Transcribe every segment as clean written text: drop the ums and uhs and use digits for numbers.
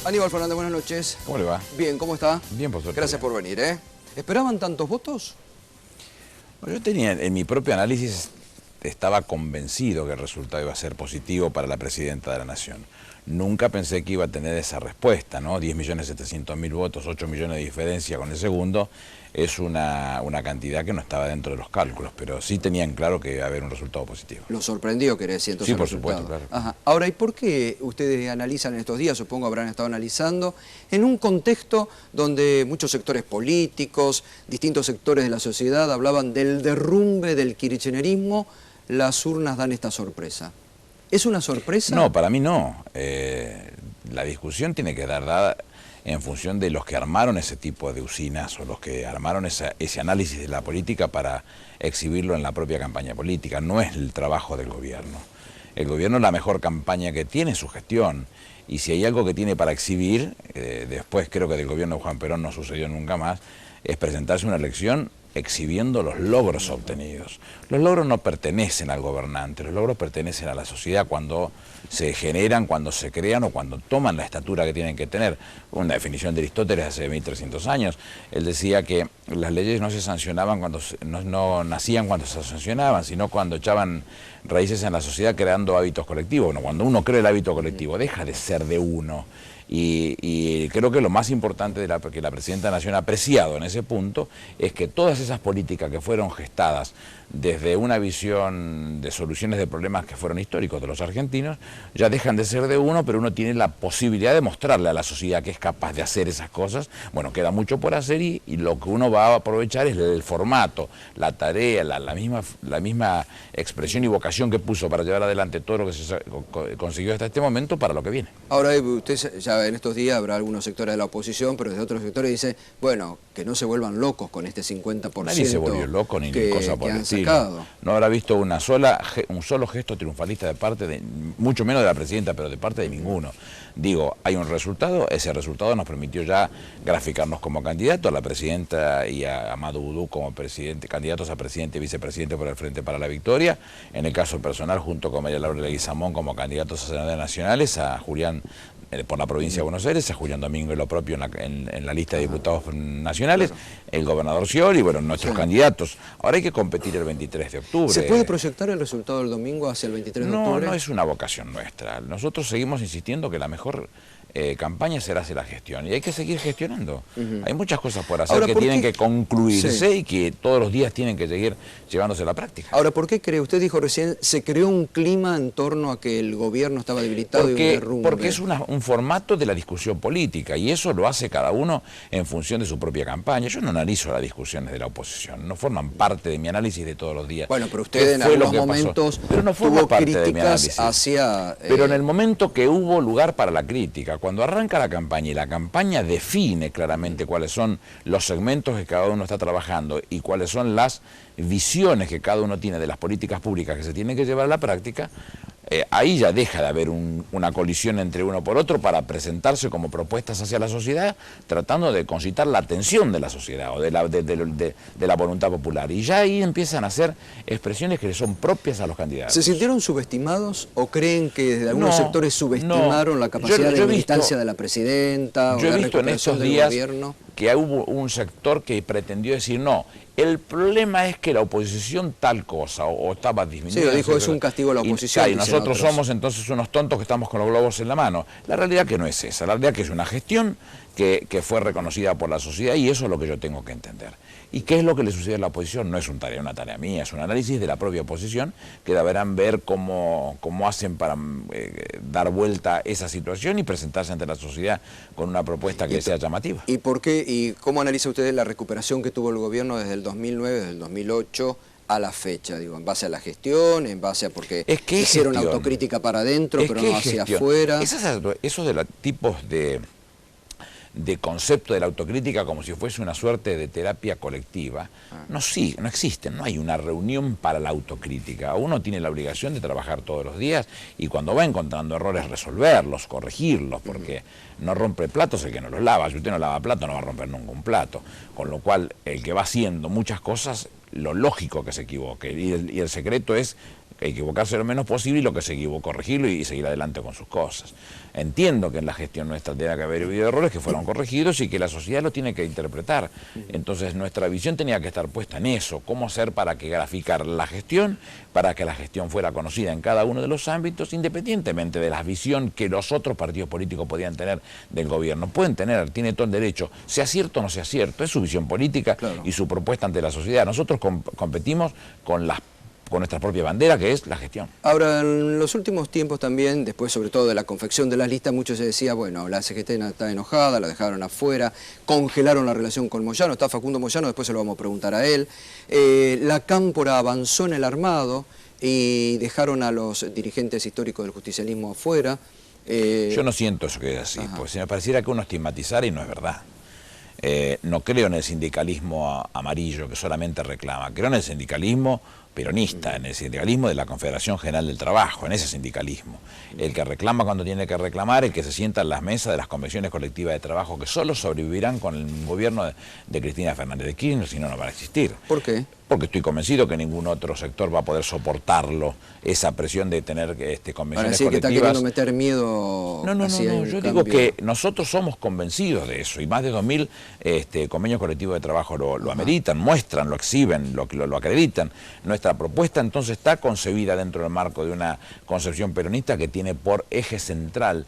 Aníbal Fernández, buenas noches. ¿Cómo le va? Bien, ¿cómo está? Bien, por suerte. Gracias por venir, ¿eh? ¿Esperaban tantos votos? Bueno, yo tenía, en mi propio análisis, estaba convencido que el resultado iba a ser positivo para la presidenta de la Nación. Nunca pensé que iba a tener esa respuesta, ¿no? 10.700.000 votos, 8 millones de diferencia con el segundo, es una cantidad que no estaba dentro de los cálculos, pero sí tenían claro que iba a haber un resultado positivo. ¿Lo sorprendió, querés decir, entonces? Sí, por supuesto, claro. Ajá. Ahora, ¿y por qué ustedes analizan en estos días, supongo habrán estado analizando, en un contexto donde muchos sectores políticos, distintos sectores de la sociedad hablaban del derrumbe del kirchnerismo, las urnas dan esta sorpresa? ¿Es una sorpresa? No, para mí no. La discusión tiene que dar dada en función de los que armaron ese tipo de usinas o los que armaron ese análisis de la política para exhibirlo en la propia campaña política. No es el trabajo del gobierno. El gobierno, la mejor campaña que tiene es su gestión. Y si hay algo que tiene para exhibir, después creo que del gobierno de Juan Perón no sucedió nunca más, es presentarse una elección exhibiendo los logros obtenidos. Los logros no pertenecen al gobernante, los logros pertenecen a la sociedad cuando se generan, cuando se crean o cuando toman la estatura que tienen que tener. Una definición de Aristóteles hace 1300 años, él decía que las leyes no se sancionaban no nacían cuando se sancionaban, sino cuando echaban raíces en la sociedad creando hábitos colectivos. Bueno, cuando uno crea el hábito colectivo, deja de ser de uno. Y creo que lo más importante que la Presidenta de la Nación ha apreciado en ese punto es que todas esas políticas que fueron gestadas desde una visión de soluciones de problemas que fueron históricos de los argentinos, ya dejan de ser de uno, pero uno tiene la posibilidad de mostrarle a la sociedad que es capaz de hacer esas cosas. Bueno, queda mucho por hacer y lo que uno va a aprovechar es el formato, la tarea, la misma expresión y vocación que puso para llevar adelante todo lo que se consiguió hasta este momento para lo que viene. Ahora, usted ya en estos días habrá algunos sectores de la oposición, pero desde otros sectores dice, bueno, que no se vuelvan locos con este 50%. Nadie se volvió loco ni cosa por el estilo. No habrá visto un solo gesto triunfalista de parte mucho menos de la presidenta, pero de parte de ninguno. Digo, hay un resultado, ese resultado nos permitió ya graficarnos como candidatos, a la presidenta y a Amadou Oudou como candidatos a presidente y vicepresidente por el Frente para la Victoria, en el caso personal junto con María Laura Leguizamón como candidatos a senadores nacionales, a Julián por la provincia de Buenos Aires, a Julián Domingo y lo propio en la lista de diputados nacionales, el gobernador Scioli, bueno, nuestros candidatos. Ahora hay que competir el 23 de octubre. ¿Se puede proyectar el resultado del domingo hacia el 23 de octubre? No, no es una vocación nuestra. Nosotros seguimos insistiendo que la mejor campaña será hacer la gestión y hay que seguir gestionando. Hay muchas cosas por hacer que tienen que concluirse y que todos los días tienen que seguir llevándose a la práctica. Ahora, ¿por qué cree? Usted dijo recién, se creó un clima en torno a que el gobierno estaba debilitado y un derrumbe. Porque es un formato de la discusión política y eso lo hace cada uno en función de su propia campaña. Yo no analizo las discusiones de la oposición, no forman parte de mi análisis de todos los días. Bueno, pero usted en algunos momentos tuvo críticas hacia... Pero en el momento que hubo lugar para la crítica, cuando arranca la campaña y la campaña define claramente cuáles son los segmentos que cada uno está trabajando y cuáles son las visiones que cada uno tiene de las políticas públicas que se tienen que llevar a la práctica, ahí ya deja de haber una colisión entre uno por otro para presentarse como propuestas hacia la sociedad, tratando de concitar la atención de la sociedad o de la voluntad popular. Y ya ahí empiezan a hacer expresiones que son propias a los candidatos. ¿Se sintieron subestimados o creen que desde algunos sectores subestimaron la capacidad de militancia de la presidenta? Yo he visto en estos días que hubo un sector que pretendió decir no. El problema es que la oposición tal cosa, o estaba disminuyendo. Sí, lo dijo, es un castigo a la oposición. Y nosotros somos entonces unos tontos que estamos con los globos en la mano. La realidad que no es esa, la realidad que es una gestión que fue reconocida por la sociedad y eso es lo que yo tengo que entender. ¿Y qué es lo que le sucede a la oposición? No es una tarea mía, es un análisis de la propia oposición que deberán ver cómo hacen para dar vuelta a esa situación y presentarse ante la sociedad con una propuesta que sea llamativa. ¿Y por qué? ¿Y cómo analiza usted la recuperación que tuvo el gobierno desde el 2009, desde el 2008 a la fecha? Digo, en base a la gestión, en base a porque hicieron autocrítica para adentro, pero no hacia afuera. Esos de los tipos de concepto de la autocrítica como si fuese una suerte de terapia colectiva, no existen, no hay una reunión para la autocrítica. Uno tiene la obligación de trabajar todos los días y cuando va encontrando errores resolverlos, corregirlos, porque no rompe platos el que no los lava. Si usted no lava plato no va a romper nunca un plato, con lo cual el que va haciendo muchas cosas, lo lógico que se equivoque y el secreto es equivocarse lo menos posible y lo que se equivocó corregirlo y seguir adelante con sus cosas. Entiendo que en la gestión nuestra tenía que haber habido errores que fueron corregidos y que la sociedad lo tiene que interpretar. Entonces nuestra visión tenía que estar puesta en eso, cómo hacer para que graficar la gestión, para que la gestión fuera conocida en cada uno de los ámbitos, independientemente de la visión que los otros partidos políticos podían tener del gobierno. Pueden tener, tiene todo el derecho, sea cierto o no sea cierto, es su visión política y su propuesta ante la sociedad. Nosotros competimos con nuestra propia bandera, que es la gestión. Ahora, en los últimos tiempos también, después sobre todo de la confección de las listas, mucho se decía, bueno, la CGT está enojada, la dejaron afuera, congelaron la relación con Moyano, está Facundo Moyano, después se lo vamos a preguntar a él. La Cámpora avanzó en el armado y dejaron a los dirigentes históricos del justicialismo afuera. Yo no siento eso que es así, porque si me pareciera que uno estigmatizara y no es verdad. No creo en el sindicalismo amarillo que solamente reclama, creo en el sindicalismo peronista, en el sindicalismo de la Confederación General del Trabajo, en ese sindicalismo. El que reclama cuando tiene que reclamar, el que se sienta en las mesas de las convenciones colectivas de trabajo, que solo sobrevivirán con el gobierno de Cristina Fernández de Kirchner, si no, no van a existir. ¿Por qué? Porque estoy convencido que ningún otro sector va a poder soportarlo, esa presión de tener convenciones colectivas. Que está queriendo meter miedo. No, yo digo que nosotros somos convencidos de eso, y más de 2000 convenios colectivos de trabajo lo ameritan, muestran, lo exhiben, lo acreditan. Nuestra propuesta entonces está concebida dentro del marco de una concepción peronista que tiene por eje central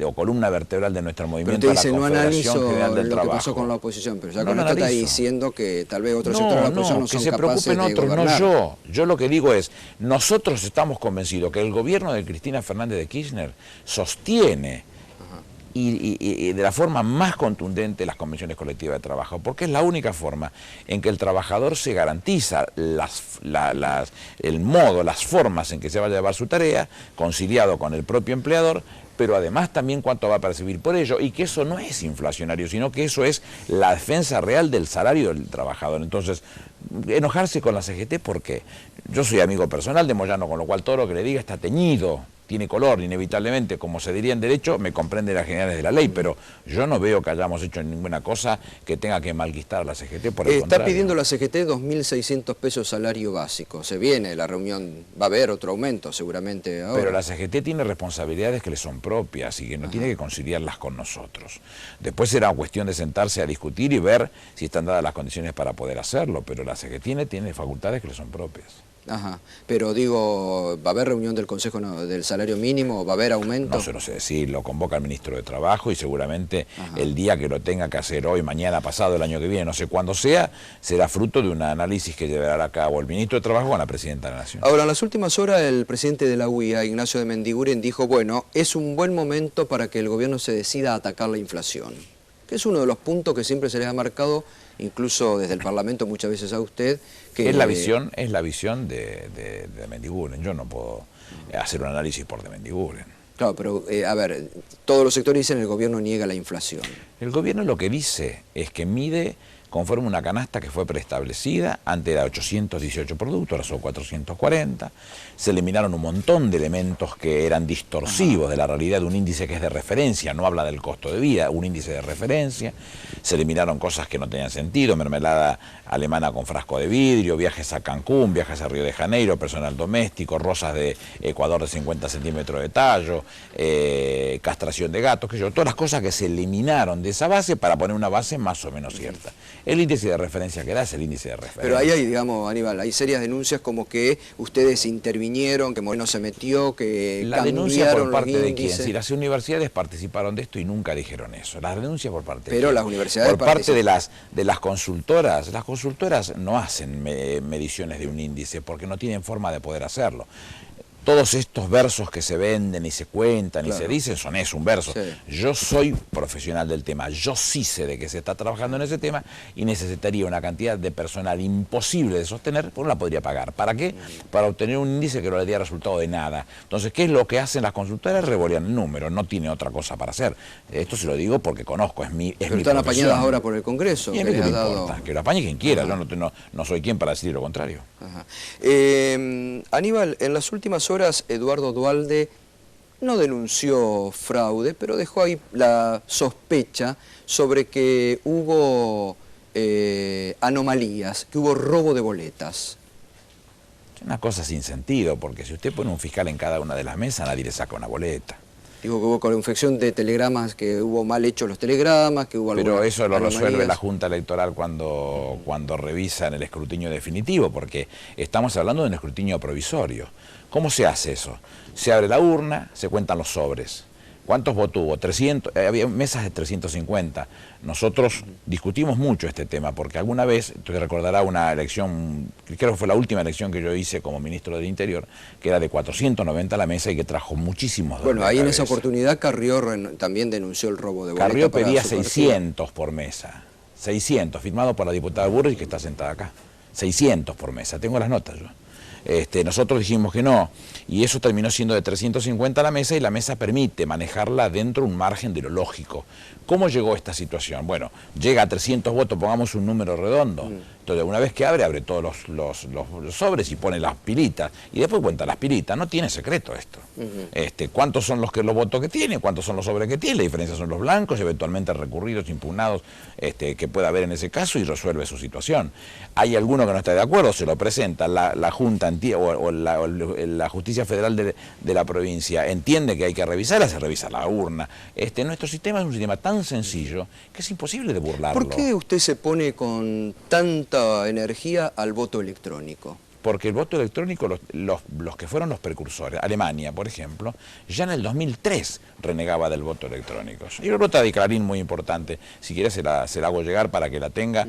o columna vertebral de nuestro movimiento pero te dice, la Confederación General del Trabajo. Que pasó con la oposición, pero ya con esto está diciendo que tal vez otros sectores de la oposición no son capaces de gobernar. Que se preocupen otros, no yo. Yo lo que digo es, nosotros estamos convencidos que el gobierno de Cristina Fernández de Kirchner sostiene y de la forma más contundente las convenciones colectivas de trabajo, porque es la única forma en que el trabajador se garantiza el modo, las formas en que se va a llevar su tarea, conciliado con el propio empleador, pero además también cuánto va a percibir por ello, y que eso no es inflacionario, sino que eso es la defensa real del salario del trabajador. Entonces, enojarse con la CGT, porque yo soy amigo personal de Moyano, con lo cual todo lo que le diga está teñido, tiene color, inevitablemente, como se diría en derecho, me comprende las generales de la ley, pero yo no veo que hayamos hecho ninguna cosa que tenga que malquistar a la CGT, por el Está contrario. pidiendo la CGT 2.600 pesos salario básico, se viene la reunión, va a haber otro aumento seguramente ahora. Pero la CGT tiene responsabilidades que le son propias y que no tiene que conciliarlas con nosotros. Después será cuestión de sentarse a discutir y ver si están dadas las condiciones para poder hacerlo, pero la CGT tiene facultades que le son propias. Ajá, pero digo, ¿va a haber reunión del Consejo del Salario Mínimo? ¿Va a haber aumento? No se lo sé decir, lo convoca el Ministro de Trabajo y seguramente el día que lo tenga que hacer hoy, mañana, pasado, el año que viene, no sé cuándo sea, será fruto de un análisis que llevará a cabo el Ministro de Trabajo con la Presidenta de la Nación. Ahora, en las últimas horas el presidente de la UIA, Ignacio de Mendiguren, dijo, bueno, es un buen momento para que el gobierno se decida a atacar la inflación, que es uno de los puntos que siempre se les ha marcado, incluso desde el Parlamento muchas veces a usted, que es la visión de Mendiguren. Yo no puedo hacer un análisis por de Mendiguren. Claro, pero a ver, todos los sectores dicen que el gobierno niega la inflación. El gobierno lo que dice es que mide conforme una canasta que fue preestablecida, antes era 818 productos, ahora son 440, se eliminaron un montón de elementos que eran distorsivos de la realidad de un índice que es de referencia, no habla del costo de vida, un índice de referencia, se eliminaron cosas que no tenían sentido, mermelada alemana con frasco de vidrio, viajes a Cancún, viajes a Río de Janeiro, personal doméstico, rosas de Ecuador de 50 centímetros de tallo, castración de gatos, todas las cosas que se eliminaron de esa base para poner una base más o menos cierta. El índice de referencia que da es el índice de referencia. Pero ahí hay, digamos, Aníbal, hay serias denuncias como que ustedes intervinieron, que Moreno se metió, que la denuncia por parte de quién. Si las universidades participaron de esto y nunca dijeron eso. Las denuncias por parte pero de las universidades por parte de las consultoras. Las consultoras no hacen mediciones de un índice porque no tienen forma de poder hacerlo. Todos estos versos que se venden y se cuentan y se dicen es un verso. Sí. Yo soy profesional del tema, yo sí sé de que se está trabajando en ese tema y necesitaría una cantidad de personal imposible de sostener, porque no la podría pagar. ¿Para qué? Para obtener un índice que no le diera resultado de nada. Entonces, ¿qué es lo que hacen las consultoras? Revolean el número, no tiene otra cosa para hacer. Esto se lo digo porque conozco, es mi Pero están apañadas ahora por el Congreso. Y a mí que me importa, que lo apañe quien quiera, yo no soy quien para decir lo contrario. Aníbal, en las últimas horas Eduardo Duhalde no denunció fraude, pero dejó ahí la sospecha sobre que hubo anomalías, que hubo robo de boletas. Una cosa sin sentido, porque si usted pone un fiscal en cada una de las mesas, nadie le saca una boleta. Digo que hubo confección de telegramas, que hubo mal hechos los telegramas, que hubo Pero eso lo anomalías. resuelve la Junta Electoral cuando revisan el escrutinio definitivo, porque estamos hablando de un escrutinio provisorio. ¿Cómo se hace eso? Se abre la urna, se cuentan los sobres. ¿Cuántos votos hubo? 300, había mesas de 350. Nosotros discutimos mucho este tema, porque alguna vez, tú te recordarás una elección, creo que fue la última elección que yo hice como ministro del Interior, que era de 490 a la mesa y que trajo muchísimos. Bueno, ahí en esa oportunidad Carrió también denunció el robo de boleta. Carrió pedía 600 por mesa. 600, firmado por la diputada Burris, que está sentada acá. 600 por mesa, tengo las notas yo. Nosotros dijimos que no, y eso terminó siendo de 350 a la mesa, y la mesa permite manejarla dentro de un margen de lo lógico. ¿Cómo llegó esta situación? Bueno, llega a 300 votos, pongamos un número redondo. Entonces, una vez que abre todos los sobres y pone las pilitas, y después cuenta las pilitas. No tiene secreto esto. ¿Cuántos son los votos que tiene? ¿Cuántos son los sobres que tiene? La diferencia son los blancos, eventualmente recurridos, impugnados, que pueda haber en ese caso, y resuelve su situación. Hay alguno que no está de acuerdo, se lo presenta la Junta o la Justicia Federal de la provincia, entiende que hay que revisarla, se revisa la urna. Nuestro sistema es un sistema tan sencillo que es imposible de burlarlo. ¿Por qué usted se pone con tanta energía al voto electrónico? Porque el voto electrónico, los que fueron los precursores, Alemania, por ejemplo, ya en el 2003 renegaba del voto electrónico. Y una nota de Clarín muy importante, si quiere se la hago llegar para que la tenga,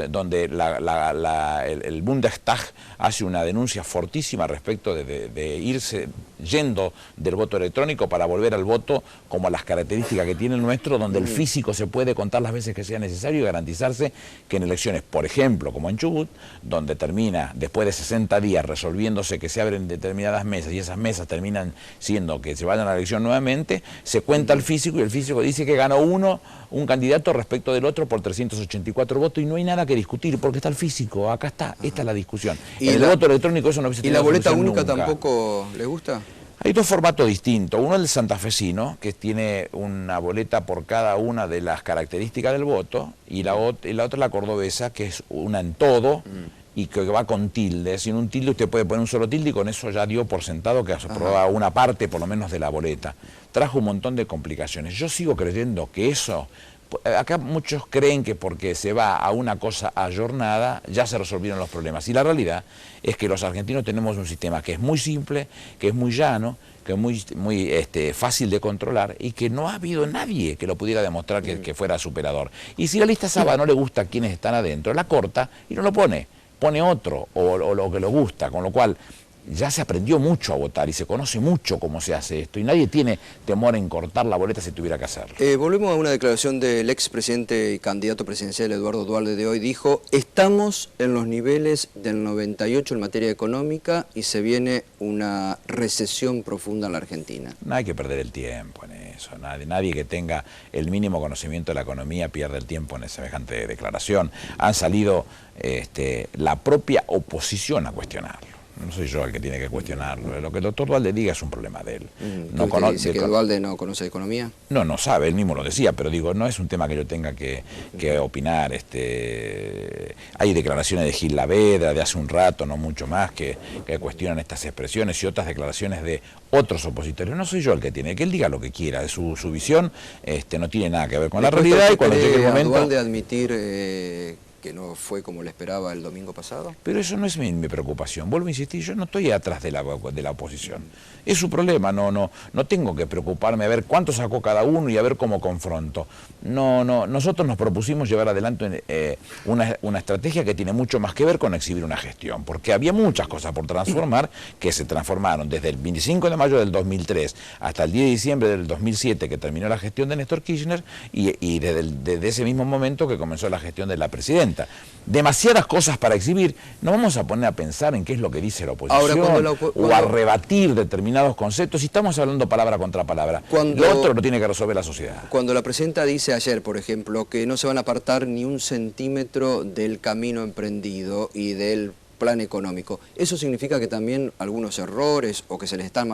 donde el Bundestag hace una denuncia fortísima respecto de irse yendo del voto electrónico para volver al voto como a las características que tiene el nuestro, donde el físico se puede contar las veces que sea necesario y garantizarse que en elecciones, por ejemplo, como en Chubut, donde termina después de 60 días resolviéndose que se abren determinadas mesas y esas mesas terminan siendo que se vayan a la elección nuevamente, se cuenta el físico y el físico dice que ganó un candidato respecto del otro por 384 votos y no hay nada que discutir porque está el físico, acá está, esta es la discusión. ¿Y en el voto electrónico eso no hubiese ¿Y la boleta única nunca. tampoco le gusta? Hay dos formatos distintos, uno el santafesino, que tiene una boleta por cada una de las características del voto, y la otra la cordobesa, que es una en todo, y que va con tilde. Sin un tilde usted puede poner un solo tilde y con eso ya dio por sentado que aprobaba una parte por lo menos de la boleta. Trajo un montón de complicaciones. Yo sigo creyendo que eso, acá muchos creen que porque se va a una cosa ayornada ya se resolvieron los problemas. Y la realidad es que los argentinos tenemos un sistema que es muy simple, que es muy llano, que es muy fácil de controlar y que no ha habido nadie que lo pudiera demostrar que fuera superador. Y si la lista Saba no le gusta a quienes están adentro, la corta y no lo pone otro o lo que le gusta, con lo cual ya se aprendió mucho a votar y se conoce mucho cómo se hace esto y nadie tiene temor en cortar la boleta si tuviera que hacerlo. Volvemos a una declaración del expresidente y candidato presidencial Eduardo Duhalde de hoy. Dijo, estamos en los niveles del 98 en materia económica y se viene una recesión profunda en la Argentina. No hay que perder el tiempo en eso. Nadie que tenga el mínimo conocimiento de la economía pierde el tiempo en semejante declaración. Han salido la propia oposición a cuestionarlo. No soy yo el que tiene que cuestionarlo. Lo que el doctor Duhalde diga es un problema de él. ¿Dice que Duhalde no conoce de economía? No sabe, él mismo lo decía, pero digo, no es un tema que yo tenga que opinar. Hay declaraciones de Gil Lavedra de hace un rato, no mucho más, que cuestionan estas expresiones y otras declaraciones de otros opositores. No soy yo el que tiene, que él diga lo que quiera, de su visión no tiene nada que ver con la realidad y cuando llegue el momento... ¿Duhalde admitir que no fue como le esperaba el domingo pasado? Pero eso no es mi preocupación. Vuelvo a insistir, yo no estoy atrás de la oposición. Es su problema, no tengo que preocuparme a ver cuánto sacó cada uno y a ver cómo confronto. Nosotros nos propusimos llevar adelante una estrategia que tiene mucho más que ver con exhibir una gestión, porque había muchas cosas por transformar que se transformaron desde el 25 de mayo del 2003 hasta el 10 de diciembre del 2007 que terminó la gestión de Néstor Kirchner y desde ese mismo momento que comenzó la gestión de la presidenta. Demasiadas cosas para exhibir, no vamos a poner a pensar en qué es lo que dice la oposición o a rebatir determinados conceptos, si estamos hablando palabra contra palabra. Lo otro lo tiene que resolver la sociedad. Cuando la presidenta dice ayer, por ejemplo, que no se van a apartar ni un centímetro del camino emprendido y del plan económico, ¿eso significa que también algunos errores o que se les están